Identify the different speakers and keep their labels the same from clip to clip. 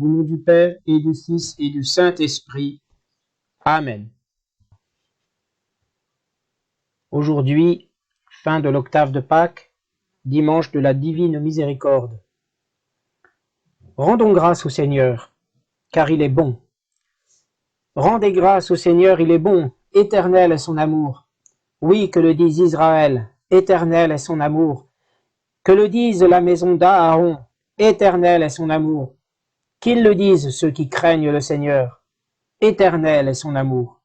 Speaker 1: au nom du Père et du Fils et du Saint-Esprit. Amen. Aujourd'hui, fin de l'octave de Pâques, dimanche de la Divine Miséricorde. Rendons grâce au Seigneur, car il est bon. Rendez grâce au Seigneur, il est bon, éternel est son amour. Oui, que le dise Israël, éternel est son amour. Que le dise la maison d'Aaron, éternel est son amour. Qu'ils le disent ceux qui craignent le Seigneur, éternel est son amour.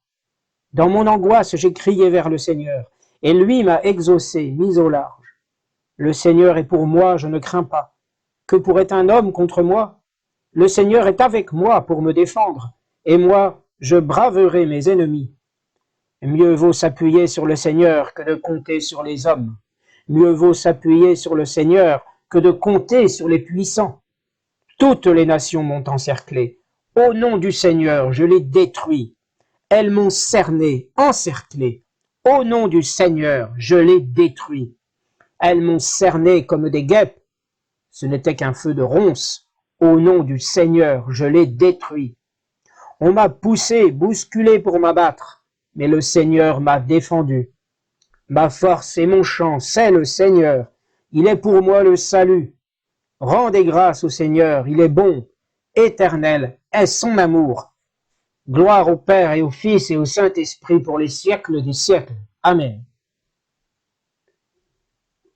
Speaker 1: Dans mon angoisse, j'ai crié vers le Seigneur, et lui m'a exaucé, mis au large. Le Seigneur est pour moi, je ne crains pas. Que pourrait un homme contre moi? Le Seigneur est avec moi pour me défendre, et moi, je braverai mes ennemis. Mieux vaut s'appuyer sur le Seigneur que de compter sur les hommes. Mieux vaut s'appuyer sur le Seigneur que de compter sur les puissants. Toutes les nations m'ont encerclé. Au nom du Seigneur, je les détruis. Elles m'ont cerné, encerclé. Au nom du Seigneur, je les détruis. Elles m'ont cerné comme des guêpes. Ce n'était qu'un feu de ronces. Au nom du Seigneur, je les détruis. On m'a poussé, bousculé pour m'abattre, mais le Seigneur m'a défendu. Ma force et mon chant, c'est le Seigneur. Il est pour moi le salut. Rendez grâce au Seigneur, il est bon. Éternel est son amour. Gloire au Père et au Fils et au Saint-Esprit pour les siècles des siècles. Amen.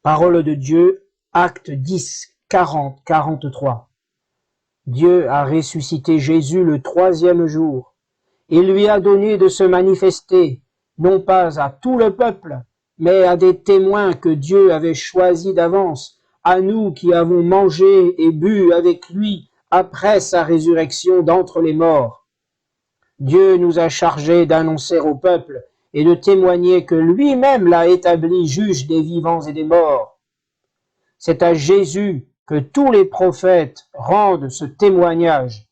Speaker 1: Parole de Dieu, acte 10, 40, 43. Dieu a ressuscité Jésus le 3e jour. Il lui a donné de se manifester, non pas à tout le peuple, mais à des témoins que Dieu avait choisis d'avance, à nous qui avons mangé et bu avec lui après sa résurrection d'entre les morts. Dieu nous a chargés d'annoncer au peuple et de témoigner que lui-même l'a établi juge des vivants et des morts. C'est à Jésus que tous les prophètes rendent ce témoignage.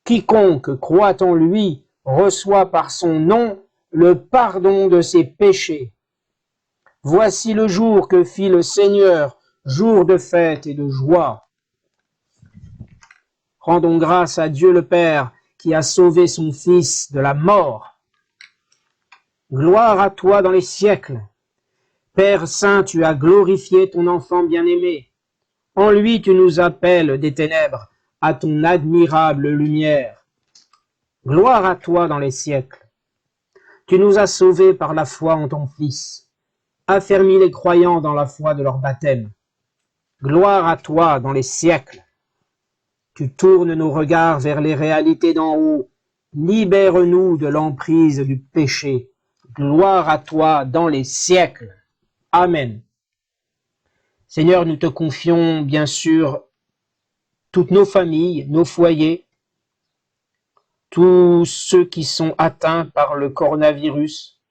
Speaker 1: Quiconque croit en lui reçoit par son nom le pardon de ses péchés. Voici le jour que fit le Seigneur, jour de fête et de joie. Rendons grâce à Dieu le Père qui a sauvé son Fils de la mort. Gloire à toi dans les siècles. Père Saint, tu as glorifié ton enfant bien-aimé. En lui tu nous appelles des ténèbres à ton admirable lumière. Gloire à toi dans les siècles. Tu nous as sauvés par la foi en ton Fils. Affermis les croyants dans la foi de leur baptême. Gloire à toi dans les siècles. Tu tournes nos regards vers les réalités d'en haut. Libère-nous de l'emprise du péché. Gloire à toi dans les siècles. Amen. Seigneur, nous te confions bien sûr toutes nos familles, nos foyers, tous ceux qui sont atteints par le coronavirus.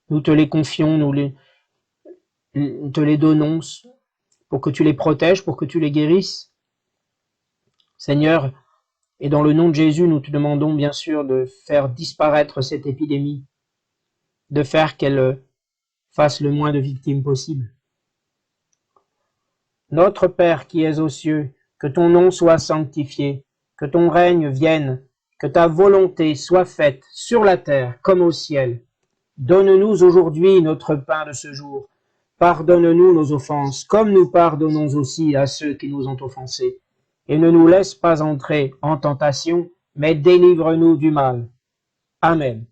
Speaker 1: Nous te les confions, nous te les donnons pour que tu les protèges, pour que tu les guérisses. Seigneur, et dans le nom de Jésus, nous te demandons bien sûr de faire disparaître cette épidémie, de faire qu'elle fasse le moins de victimes possible. Notre Père qui es aux cieux, que ton nom soit sanctifié, que ton règne vienne, que ta volonté soit faite sur la terre comme au ciel. Donne-nous aujourd'hui notre pain de ce jour. Pardonne-nous nos offenses, comme nous pardonnons aussi à ceux qui nous ont offensés. Et ne nous laisse pas entrer en tentation, mais délivre-nous du mal. Amen.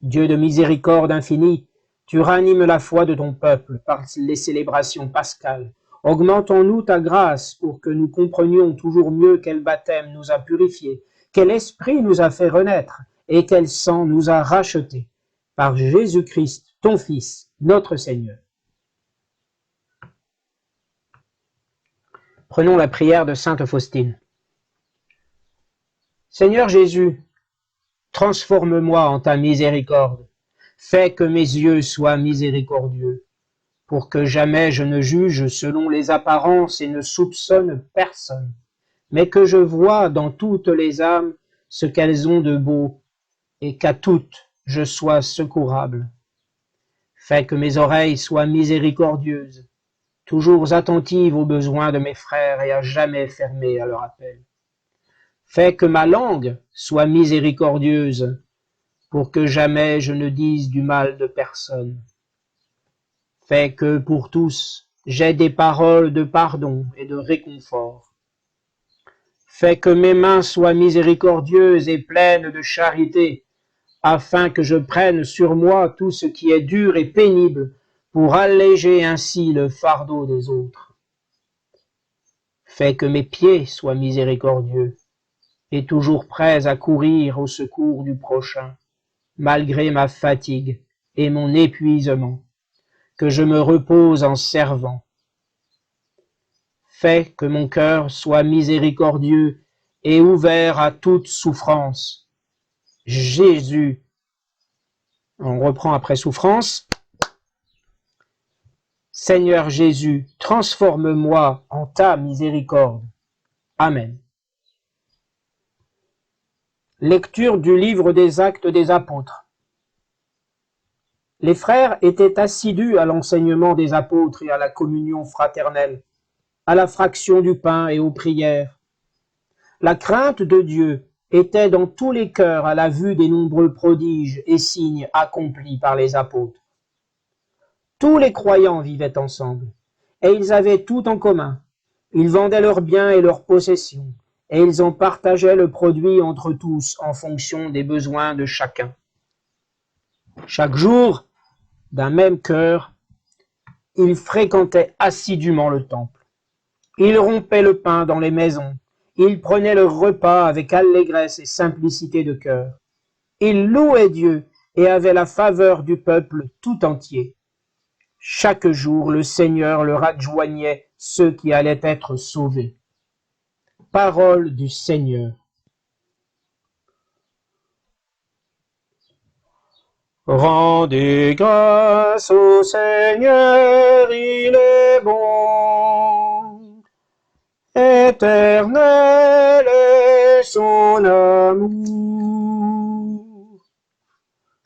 Speaker 1: Dieu de miséricorde infinie, tu ranimes la foi de ton peuple par les célébrations pascales. Augmente en nous ta grâce pour que nous comprenions toujours mieux quel baptême nous a purifiés, quel esprit nous a fait renaître et quel sang nous a rachetés. Par Jésus-Christ, ton Fils, notre Seigneur. Prenons la prière de Sainte Faustine. Seigneur Jésus, transforme-moi en ta miséricorde. Fais que mes yeux soient miséricordieux, pour que jamais je ne juge selon les apparences et ne soupçonne personne, mais que je voie dans toutes les âmes ce qu'elles ont de beau, et qu'à toutes je sois secourable. Fais que mes oreilles soient miséricordieuses, toujours attentives aux besoins de mes frères et à jamais fermées à leur appel. Fais que ma langue soit miséricordieuse, pour que jamais je ne dise du mal de personne. Fais que pour tous j'aie des paroles de pardon et de réconfort. Fais que mes mains soient miséricordieuses et pleines de charité, afin que je prenne sur moi tout ce qui est dur et pénible, pour alléger ainsi le fardeau des autres. Fais que mes pieds soient miséricordieux, et toujours prêts à courir au secours du prochain, malgré ma fatigue et mon épuisement, que je me repose en servant. Fais que mon cœur soit miséricordieux et ouvert à toute souffrance. Jésus, on reprend après souffrance. Seigneur Jésus, transforme-moi en ta miséricorde. Amen. Lecture du livre des Actes des Apôtres. Les frères étaient assidus à l'enseignement des apôtres et à la communion fraternelle, à la fraction du pain et aux prières. La crainte de Dieu était dans tous les cœurs à la vue des nombreux prodiges et signes accomplis par les apôtres. Tous les croyants vivaient ensemble, et ils avaient tout en commun. Ils vendaient leurs biens et leurs possessions, et ils en partageaient le produit entre tous en fonction des besoins de chacun. Chaque jour, d'un même cœur, ils fréquentaient assidûment le temple. Ils rompaient le pain dans les maisons. Ils prenaient leur repas avec allégresse et simplicité de cœur. Ils louaient Dieu et avaient la faveur du peuple tout entier. Chaque jour, le Seigneur leur adjoignait ceux qui allaient être sauvés. Parole du Seigneur. Rendez grâce au Seigneur, il est bon. Éternel est son amour.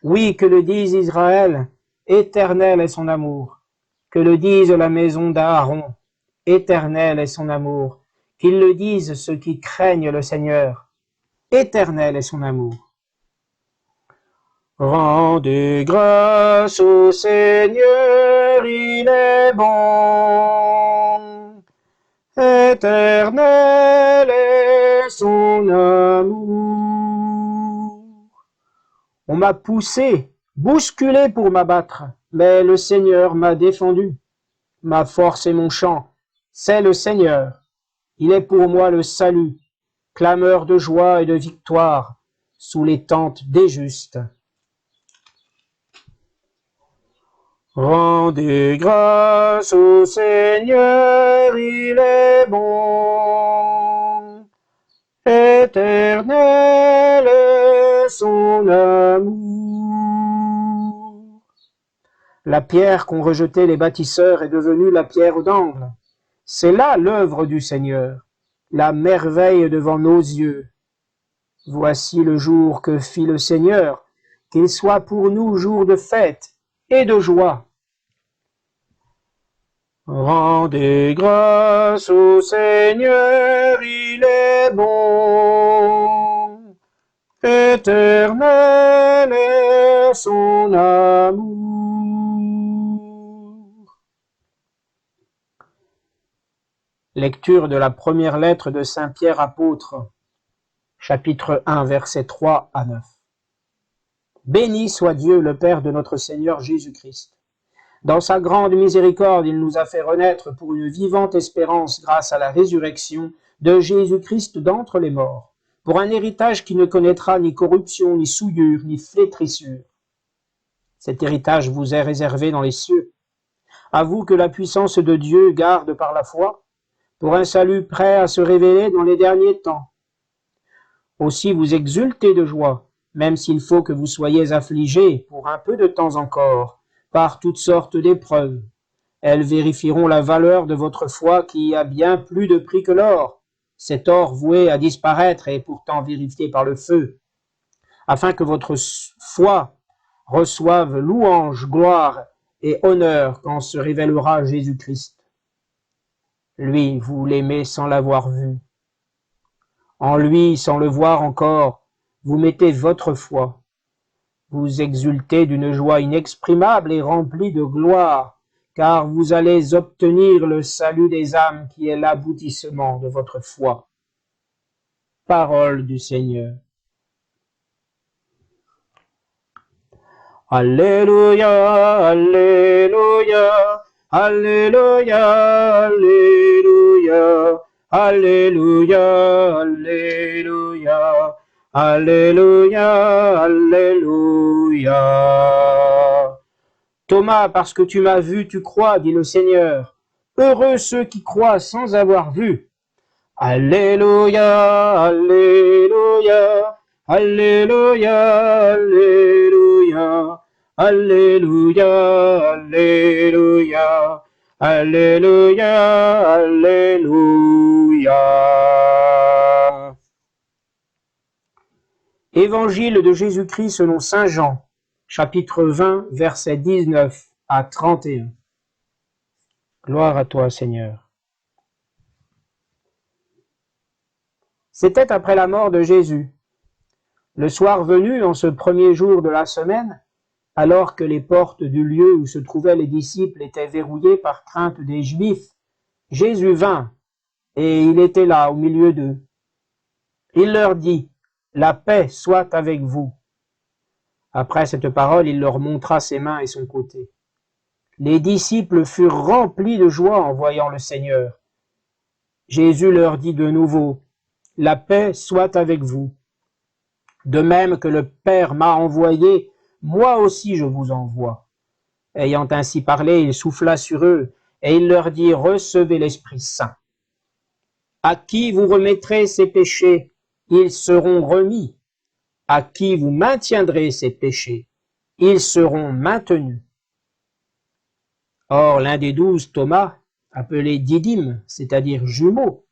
Speaker 1: Oui, que le dise Israël, éternel est son amour. Que le dise la maison d'Aaron, éternel est son amour. Qu'ils le disent ceux qui craignent le Seigneur, éternel est son amour. Rendez grâce au Seigneur, il est bon. Éternel est son amour. On m'a poussé, bousculé pour m'abattre, mais le Seigneur m'a défendu. Ma force et mon chant, c'est le Seigneur. Il est pour moi le salut, clameur de joie et de victoire sous les tentes des justes. Rendez grâce au Seigneur, il est bon. Éternel est son amour. La pierre qu'ont rejetée les bâtisseurs est devenue la pierre d'angle. C'est là l'œuvre du Seigneur, la merveille devant nos yeux. Voici le jour que fit le Seigneur, qu'il soit pour nous jour de fête et de joie. Rendez grâce au Seigneur, il est bon. Éternel est son amour. Lecture de la première lettre de Saint Pierre apôtre, chapitre 1, versets 3 à 9. Béni soit Dieu, le Père de notre Seigneur Jésus-Christ. Dans sa grande miséricorde, il nous a fait renaître pour une vivante espérance grâce à la résurrection de Jésus-Christ d'entre les morts, pour un héritage qui ne connaîtra ni corruption, ni souillure, ni flétrissure. Cet héritage vous est réservé dans les cieux. À vous que la puissance de Dieu garde par la foi, pour un salut prêt à se révéler dans les derniers temps. Aussi vous exultez de joie, même s'il faut que vous soyez affligés pour un peu de temps encore, par toutes sortes d'épreuves. Elles vérifieront la valeur de votre foi qui a bien plus de prix que l'or, cet or voué à disparaître et pourtant vérifié par le feu, afin que votre foi reçoive louange, gloire et honneur quand se révélera Jésus-Christ. Lui, vous l'aimez sans l'avoir vu. En lui, sans le voir encore, vous mettez votre foi. Vous exultez d'une joie inexprimable et remplie de gloire, car vous allez obtenir le salut des âmes qui est l'aboutissement de votre foi. Parole du Seigneur. Alléluia, Alléluia, Alléluia, Alléluia, Alléluia, Alléluia, Alléluia, Alléluia. Thomas, parce que tu m'as vu, tu crois, dit le Seigneur. Heureux ceux qui croient sans avoir vu. Alléluia, Alléluia, Alléluia, Alléluia, Alléluia, Alléluia, Alléluia, Alléluia. Évangile de Jésus-Christ selon saint Jean, chapitre 20, versets 19 à 31. Gloire à toi, Seigneur. C'était après la mort de Jésus. Le soir venu, en ce premier jour de la semaine, alors que les portes du lieu où se trouvaient les disciples étaient verrouillées par crainte des Juifs, Jésus vint, et il était là au milieu d'eux. Il leur dit, « La paix soit avec vous. » Après cette parole, il leur montra ses mains et son côté. Les disciples furent remplis de joie en voyant le Seigneur. Jésus leur dit de nouveau, « La paix soit avec vous. De même que le Père m'a envoyé, moi aussi je vous envoie. » Ayant ainsi parlé, il souffla sur eux, et il leur dit, « Recevez l'Esprit Saint. À qui vous remettrez ces péchés, ils seront remis. À qui vous maintiendrez ces péchés, ils seront maintenus. » Or, l'un des 12, Thomas, appelé Didyme, c'est-à-dire jumeau,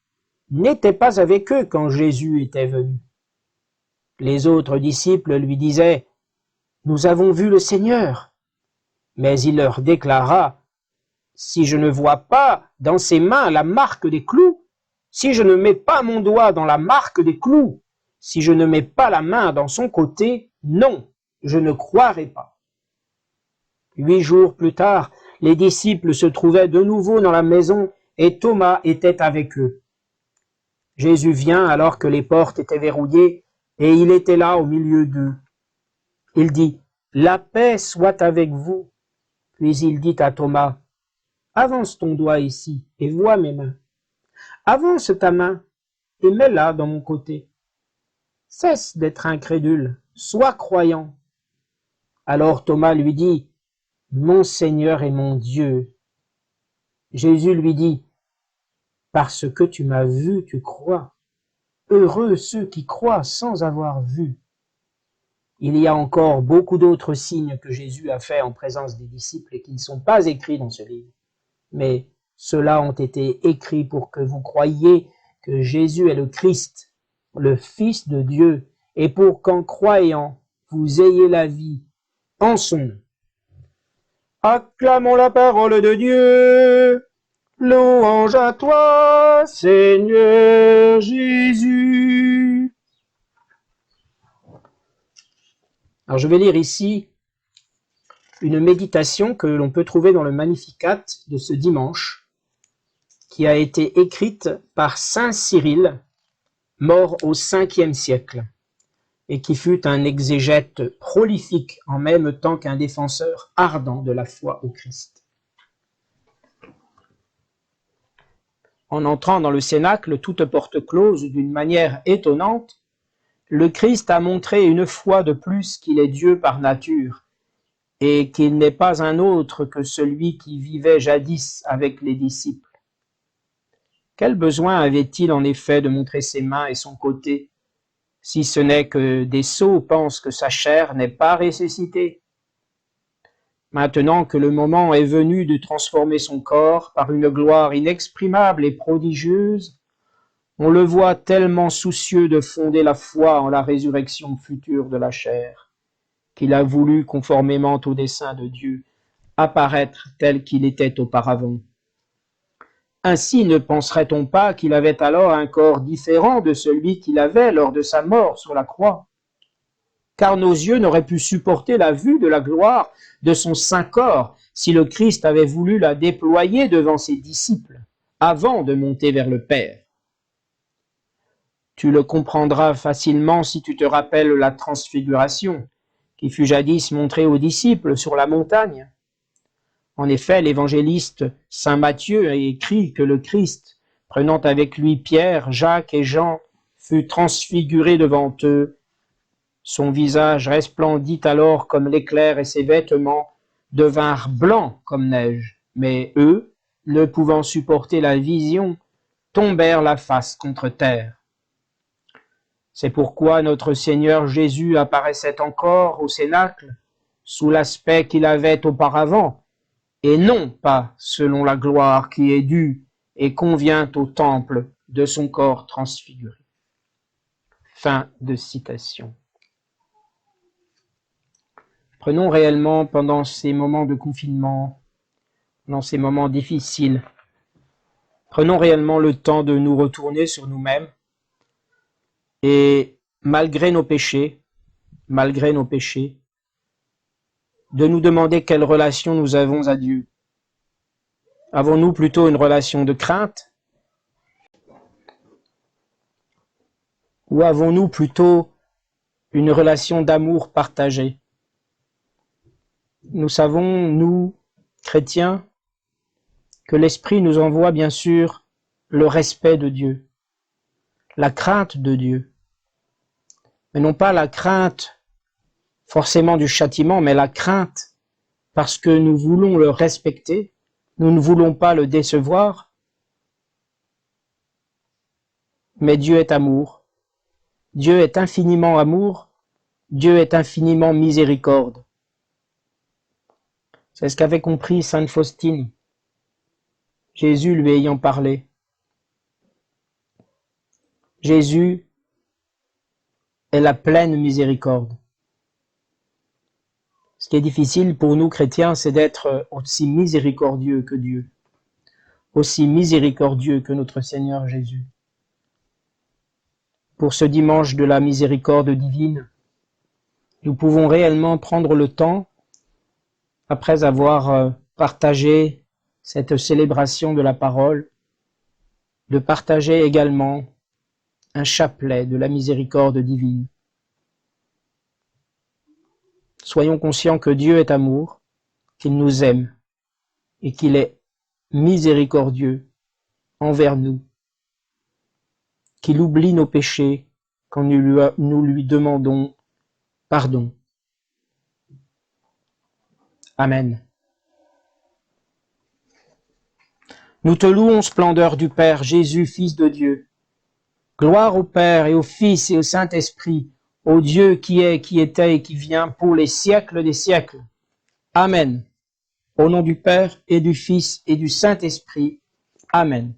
Speaker 1: n'était pas avec eux quand Jésus était venu. Les autres disciples lui disaient, « Nous avons vu le Seigneur. » Mais il leur déclara, « Si je ne vois pas dans ses mains la marque des clous, si je ne mets pas mon doigt dans la marque des clous, si je ne mets pas la main dans son côté, non, je ne croirai pas. » 8 jours plus tard, les disciples se trouvaient de nouveau dans la maison et Thomas était avec eux. Jésus vient alors que les portes étaient verrouillées et il était là au milieu d'eux. Il dit, « La paix soit avec vous. » Puis il dit à Thomas, « Avance ton doigt ici et vois mes mains. Avance ta main et mets-la dans mon côté. Cesse d'être incrédule, sois croyant. » Alors Thomas lui dit, « Mon Seigneur et mon Dieu. » Jésus lui dit, « Parce que tu m'as vu, tu crois. Heureux ceux qui croient sans avoir vu. » Il y a encore beaucoup d'autres signes que Jésus a faits en présence des disciples et qui ne sont pas écrits dans ce livre. Mais ceux-là ont été écrits pour que vous croyiez que Jésus est le Christ, le Fils de Dieu, et pour qu'en croyant, vous ayez la vie en son nom. Acclamons la parole de Dieu. Louange à toi, Seigneur Jésus. Alors je vais lire ici une méditation que l'on peut trouver dans le Magnificat de ce dimanche, qui a été écrite par saint Cyril, mort au 5e siècle, et qui fut un exégète prolifique en même temps qu'un défenseur ardent de la foi au Christ. En entrant dans le cénacle, toute porte close d'une manière étonnante, le Christ a montré une fois de plus qu'il est Dieu par nature, et qu'il n'est pas un autre que celui qui vivait jadis avec les disciples. Quel besoin avait-il en effet de montrer ses mains et son côté, si ce n'est que des sots pensent que sa chair n'est pas ressuscitée? Maintenant que le moment est venu de transformer son corps par une gloire inexprimable et prodigieuse, on le voit tellement soucieux de fonder la foi en la résurrection future de la chair, qu'il a voulu, conformément au dessein de Dieu, apparaître tel qu'il était auparavant. Ainsi ne penserait-on pas qu'il avait alors un corps différent de celui qu'il avait lors de sa mort sur la croix? Car nos yeux n'auraient pu supporter la vue de la gloire de son saint corps si le Christ avait voulu la déployer devant ses disciples avant de monter vers le Père. Tu le comprendras facilement si tu te rappelles la transfiguration qui fut jadis montrée aux disciples sur la montagne. En effet, l'évangéliste saint Matthieu a écrit que le Christ, prenant avec lui Pierre, Jacques et Jean, fut transfiguré devant eux. Son visage resplendit alors comme l'éclair et ses vêtements devinrent blancs comme neige. Mais eux, ne pouvant supporter la vision, tombèrent la face contre terre. C'est pourquoi notre Seigneur Jésus apparaissait encore au cénacle sous l'aspect qu'il avait auparavant, et non pas selon la gloire qui est due et convient au temple de son corps transfiguré. Fin de citation. Prenons réellement pendant ces moments de confinement, dans ces moments difficiles, prenons réellement le temps de nous retourner sur nous-mêmes et malgré nos péchés, de nous demander quelle relation nous avons à Dieu. Avons-nous plutôt une relation de crainte ou avons-nous plutôt une relation d'amour partagé? Nous savons, nous, chrétiens, que l'Esprit nous envoie bien sûr le respect de Dieu, la crainte de Dieu, mais non pas la crainte forcément du châtiment, mais la crainte parce que nous voulons le respecter, nous ne voulons pas le décevoir, mais Dieu est amour, Dieu est infiniment amour, Dieu est infiniment miséricorde. C'est ce qu'avait compris sainte Faustine, Jésus lui ayant parlé. Jésus est la pleine miséricorde. Ce qui est difficile pour nous chrétiens, c'est d'être aussi miséricordieux que Dieu, aussi miséricordieux que notre Seigneur Jésus. Pour ce dimanche de la miséricorde divine, nous pouvons réellement prendre le temps, après avoir partagé cette célébration de la parole, de partager également un chapelet de la miséricorde divine. Soyons conscients que Dieu est amour, qu'il nous aime et qu'il est miséricordieux envers nous, qu'il oublie nos péchés quand nous lui demandons pardon. Amen. Nous te louons, splendeur du Père, Jésus, Fils de Dieu. Gloire au Père et au Fils et au Saint-Esprit, au Dieu qui est, qui était et qui vient pour les siècles des siècles. Amen. Au nom du Père et du Fils et du Saint-Esprit. Amen.